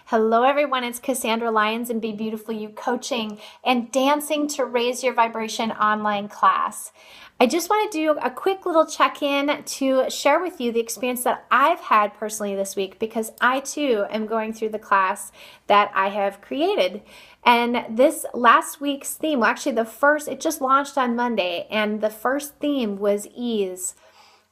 Hello, everyone. It's Cassandra Lyons and Be Beautiful You Coaching and Dancing to Raise Your Vibration online class. I just want to do a quick little check-in to share with you the experience that I've had personally this week, because I too am going through the class that I have created. And this last week's theme, well, actually it just launched on Monday, and the first theme was ease.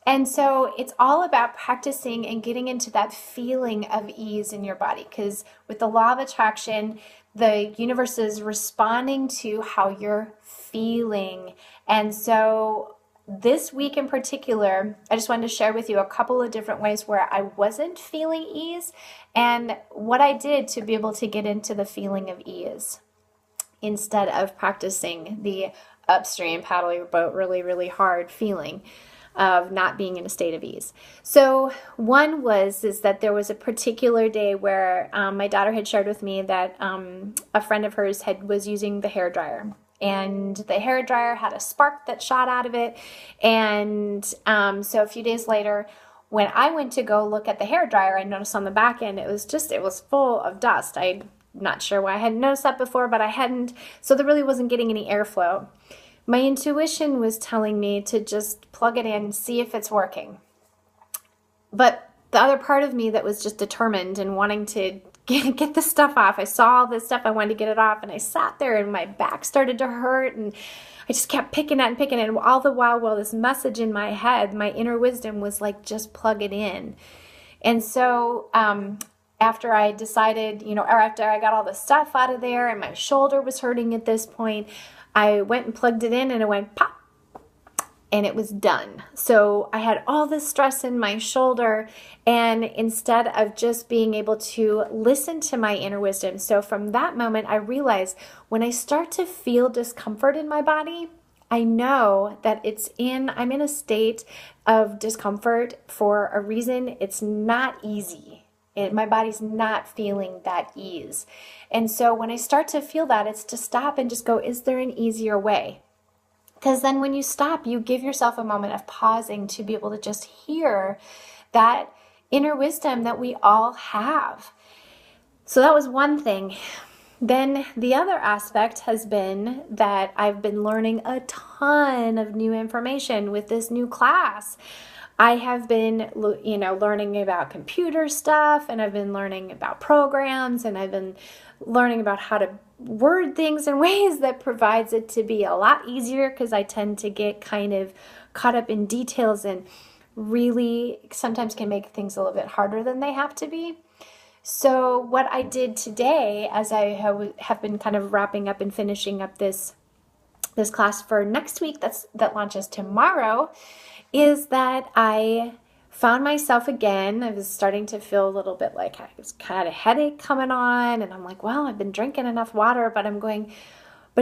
And so it's all about practicing and getting into that feeling of ease in your body, because with the law of attraction, the universe is responding to how you're feeling. And so this week in particular, I just wanted to share with you a couple of different ways where I wasn't feeling ease and what I did to be able to get into the feeling of ease instead of practicing the upstream paddle your boat really, really hard feeling of not being in a state of ease. So one is that there was a particular day where my daughter had shared with me that a friend of hers was using the hair dryer, and the hair dryer had a spark that shot out of it. And so a few days later, when I went to go look at the hair dryer, I noticed on the back end it was full of dust. I'm not sure why I hadn't noticed that before, but I hadn't. So there really wasn't getting any airflow. My intuition was telling me to just plug it in, see if it's working. But the other part of me that was just determined and wanting to get this stuff off, I saw all this stuff, I wanted to get it off, and I sat there and my back started to hurt, and I just kept picking at it, and all the while this message in my head, my inner wisdom was like, just plug it in. And so after I decided, or after I got all the stuff out of there and my shoulder was hurting at this point, I went and plugged it in, and it went pop, and it was done. So I had all this stress in my shoulder, and instead of just being able to listen to my inner wisdom, so from that moment, I realized when I start to feel discomfort in my body, I know that I'm in a state of discomfort for a reason. It's not easy. My body's not feeling that ease. And so when I start to feel that, it's to stop and just go, is there an easier way? Because then when you stop, you give yourself a moment of pausing to be able to just hear that inner wisdom that we all have. So that was one thing. Then the other aspect has been that I've been learning a ton of new information with this new class. I have been, learning about computer stuff, and I've been learning about programs, and I've been learning about how to word things in ways that provides it to be a lot easier, because I tend to get kind of caught up in details and really sometimes can make things a little bit harder than they have to be. So what I did today, as I have been kind of wrapping up and finishing up this class for next week that launches tomorrow, is that I found myself again. I was starting to feel a little bit like I was kind of headache coming on, and I'm like, well, I've been drinking enough water, but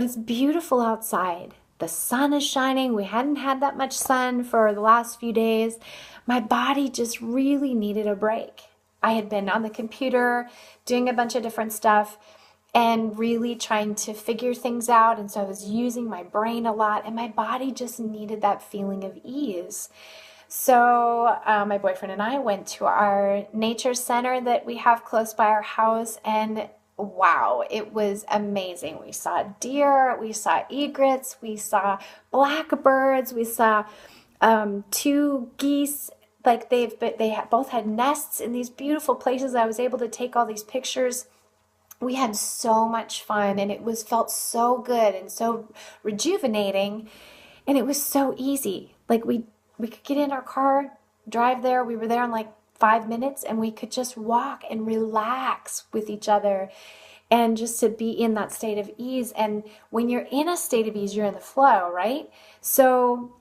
it's beautiful outside. The sun is shining. We hadn't had that much sun for the last few days. My body just really needed a break. I had been on the computer doing a bunch of different stuff and really trying to figure things out. And so I was using my brain a lot, and my body just needed that feeling of ease. So my boyfriend and I went to our nature center that we have close by our house, and wow, it was amazing. We saw deer, we saw egrets, we saw blackbirds, we saw 2 geese. Like both had nests in these beautiful places. I was able to take all these pictures. We had so much fun, and it felt so good and so rejuvenating, and it was so easy. Like we could get in our car, drive there. We were there in like 5 minutes, and we could just walk and relax with each other and just to be in that state of ease. And when you're in a state of ease, you're in the flow, right? So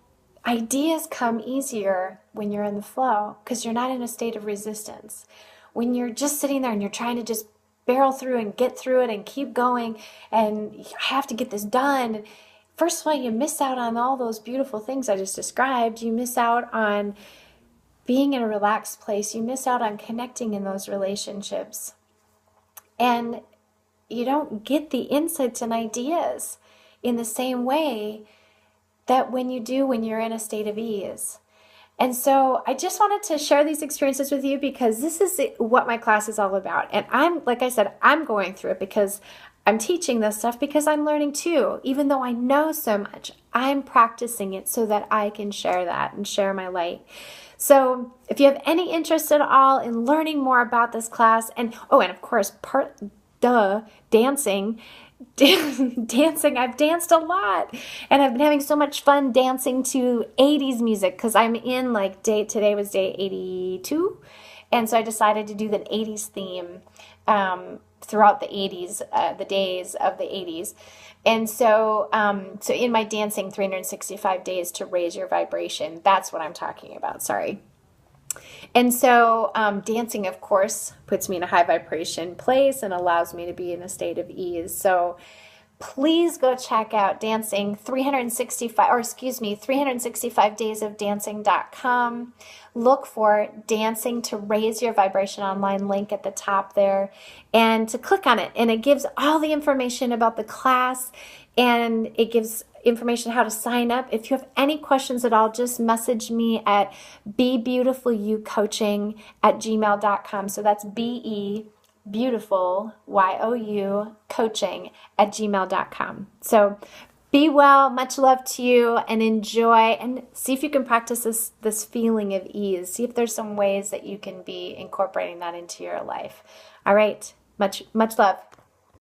ideas come easier when you're in the flow, because you're not in a state of resistance. When you're just sitting there and you're trying to just barrel through and get through it and keep going, and I have to get this done. First of all, you miss out on all those beautiful things I just described. You miss out on being in a relaxed place. You miss out on connecting in those relationships. And you don't get the insights and ideas in the same way that when you're in a state of ease. And so I just wanted to share these experiences with you because this is what my class is all about. And like I said, I'm going through it because I'm teaching this stuff because I'm learning too. Even though I know so much, I'm practicing it so that I can share that and share my light. So if you have any interest at all in learning more about this class, and of course, dancing. Dancing, I've danced a lot, and I've been having so much fun dancing to 80s music because I'm in today was day 82, and so I decided to do the 80s theme throughout the 80s, the days of the 80s. And so in my dancing 365 days to raise your vibration, that's what I'm talking about. Sorry. And so dancing, of course, puts me in a high vibration place and allows me to be in a state of ease. So please go check out dancing 365 days of dancing.com. Look for Dancing to Raise Your Vibration Online link at the top there and to click on it. And it gives all the information about the class, and it gives information how to sign up. If you have any questions at all, just message me at bebeautifulyoucoaching@gmail.com. So that's beautiful, YOU, coaching@gmail.com. So be well, much love to you, and enjoy, and see if you can practice this feeling of ease. See if there's some ways that you can be incorporating that into your life. All right, much love.